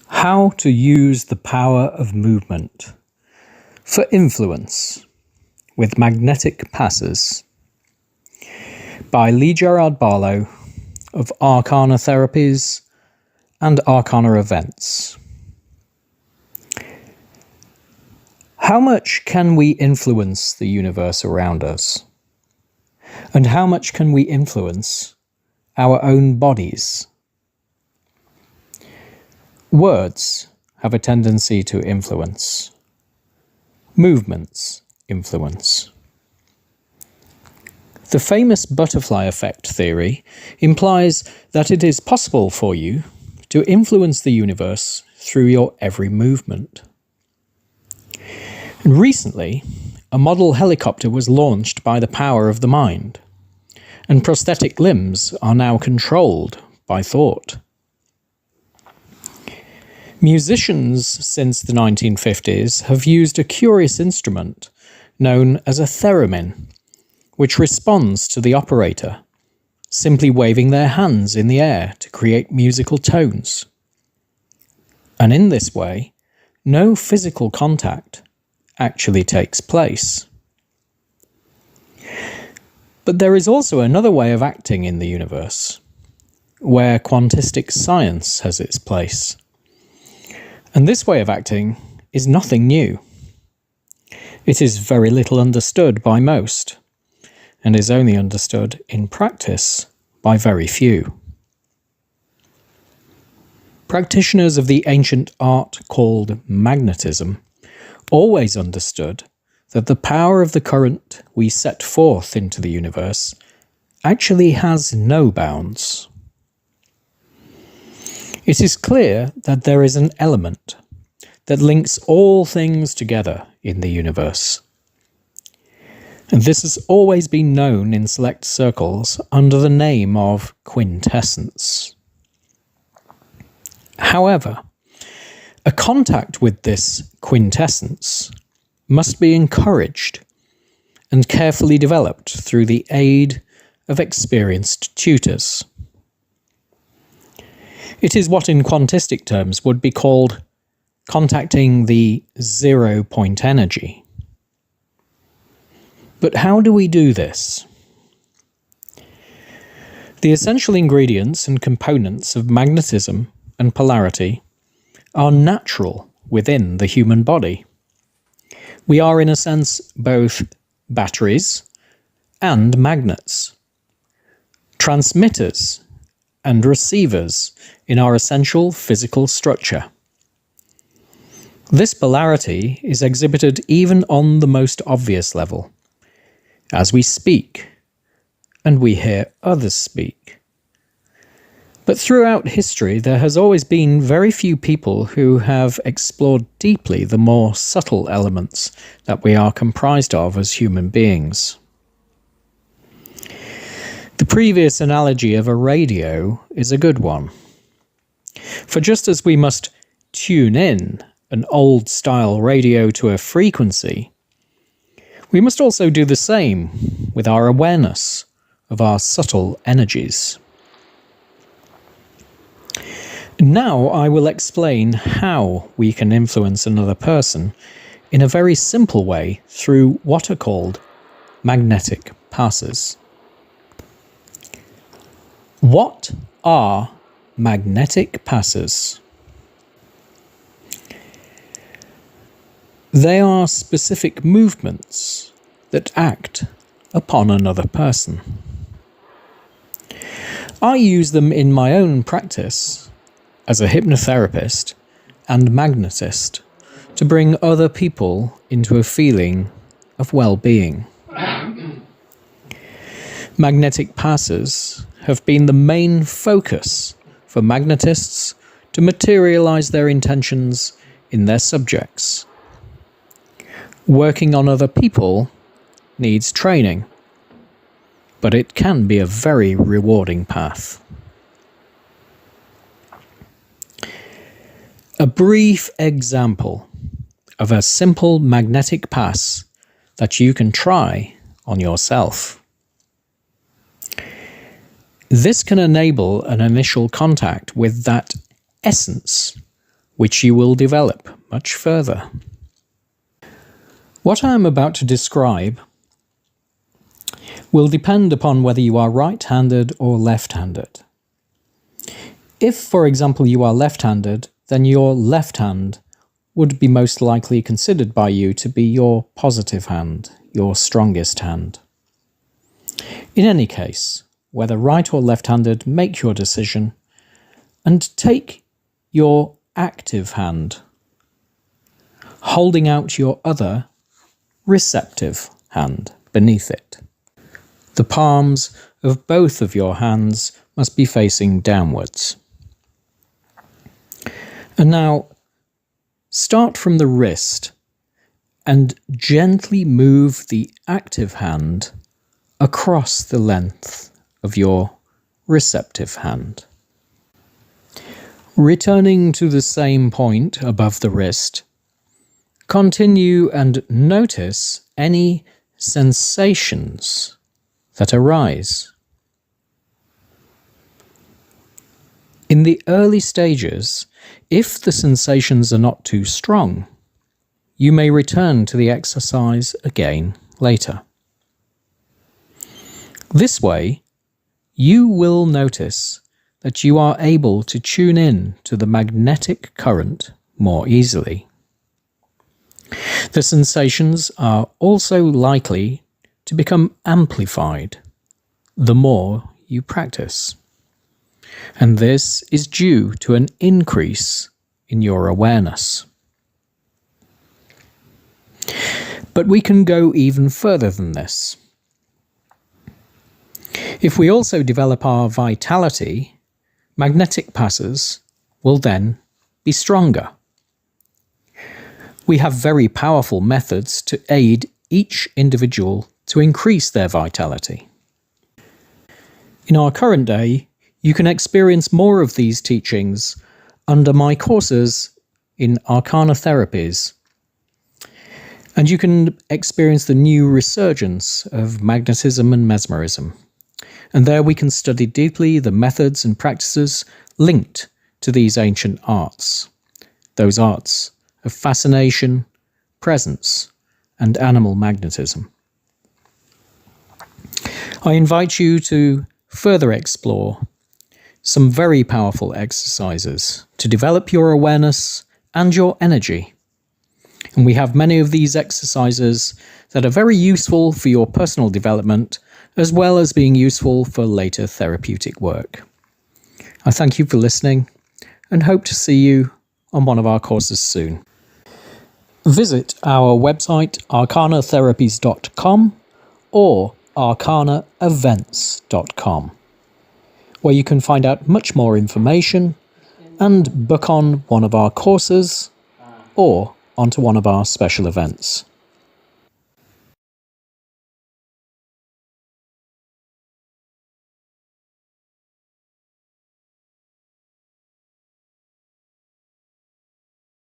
How to use the power of movement for influence with magnetic passes by Lee Gerrard Barlow of Arcana Therapies and Arcana Events. How much can we influence the universe around us? And how much can we influence our own bodies? Words have a tendency to influence. Movements influence. The famous butterfly effect theory implies that it is possible for you to influence the universe through your every movement. And recently, a model helicopter was launched by the power of the mind, and prosthetic limbs are now controlled by thought. Musicians since the 1950s have used a curious instrument known as a theremin, which responds to the operator, simply waving their hands in the air to create musical tones. And in this way, no physical contact actually takes place. But there is also another way of acting in the universe, where quantistic science has its place. And this way of acting is nothing new. It is very little understood by most, and is only understood in practice by very few. Practitioners of the ancient art called magnetism always understood that the power of the current we set forth into the universe actually has no bounds. It is clear that there is an element that links all things together in the universe. And this has always been known in select circles under the name of quintessence. However, a contact with this quintessence must be encouraged and carefully developed through the aid of experienced tutors. It is what in quantistic terms would be called contacting the 0-point energy. But how do we do this? The essential ingredients and components of magnetism and polarity are natural within the human body. We are, in a sense, both batteries and magnets, transmitters and receivers in our essential physical structure. This polarity is exhibited even on the most obvious level, as we speak and we hear others speak. But throughout history, there has always been very few people who have explored deeply the more subtle elements that we are comprised of as human beings. The previous analogy of a radio is a good one. For just as we must tune in an old-style radio to a frequency, we must also do the same with our awareness of our subtle energies. Now I will explain how we can influence another person in a very simple way through what are called magnetic passes. What are magnetic passes? They are specific movements that act upon another person. I use them in my own practice as a hypnotherapist and magnetist to bring other people into a feeling of well-being. Magnetic passes have been the main focus for magnetists to materialize their intentions in their subjects. Working on other people needs training, but it can be a very rewarding path. A brief example of a simple magnetic pass that you can try on yourself. This can enable an initial contact with that essence which you will develop much further. What I am about to describe will depend upon whether you are right-handed or left-handed. If, for example, you are left-handed, then your left hand would be most likely considered by you to be your positive hand, your strongest hand. In any case, whether right or left-handed, make your decision and take your active hand, holding out your other receptive hand beneath it. The palms of both of your hands must be facing downwards. And now, start from the wrist and gently move the active hand across the length of your receptive hand. Returning to the same point above the wrist, continue and notice any sensations that arise. In the early stages, if the sensations are not too strong, you may return to the exercise again later. This way, you will notice that you are able to tune in to the magnetic current more easily. The sensations are also likely to become amplified the more you practice. And this is due to an increase in your awareness. But we can go even further than this. If we also develop our vitality, magnetic passes will then be stronger. We have very powerful methods to aid each individual to increase their vitality. In our current day, you can experience more of these teachings under my courses in Arcana Therapies, and you can experience the new resurgence of magnetism and mesmerism. And there we can study deeply the methods and practices linked to these ancient arts, those arts of fascination, presence, and animal magnetism. I invite you to further explore some very powerful exercises to develop your awareness and your energy. And we have many of these exercises that are very useful for your personal development, as well as being useful for later therapeutic work. I thank you for listening and hope to see you on one of our courses soon. Visit our website arcanatherapies.com or arcanaevents.com, where you can find out much more information and book on one of our courses or onto one of our special events.